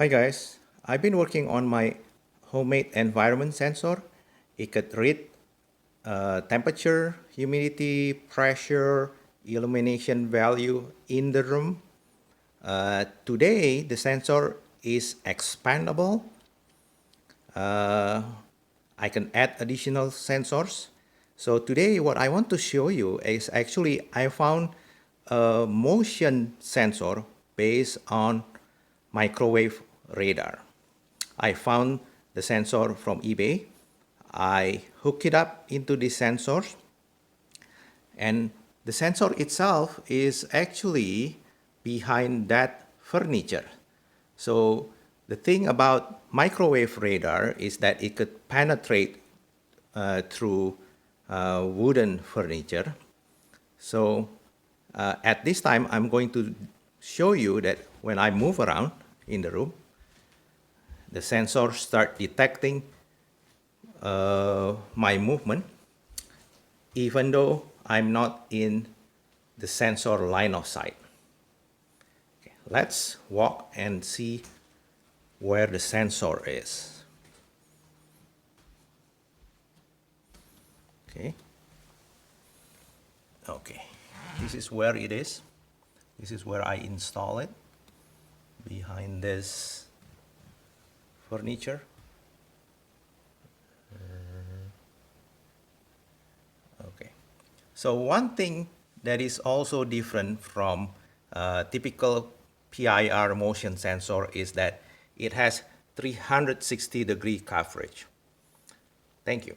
Hi guys, I've been working on my homemade environment sensor. It could read temperature, humidity, pressure, illumination value in the room. Today the sensor is expandable. I can add additional sensors. So today what I want to show you is actually I found a motion sensor based on microwave radar. I found the sensor from eBay. I hook it up into the sensors, and the sensor itself is actually behind that furniture. So the thing about microwave radar is that it could penetrate through wooden furniture. So at this time, I'm going to show you that when I move around in the room, the sensors start detecting my movement, even though I'm not in the sensor line of sight. Okay, let's walk and see where the sensor is. Okay, this is where it is. This is where I install it, behind this furniture. Okay, so one thing that is also different from typical PIR motion sensor is that it has 360-degree coverage. Thank you.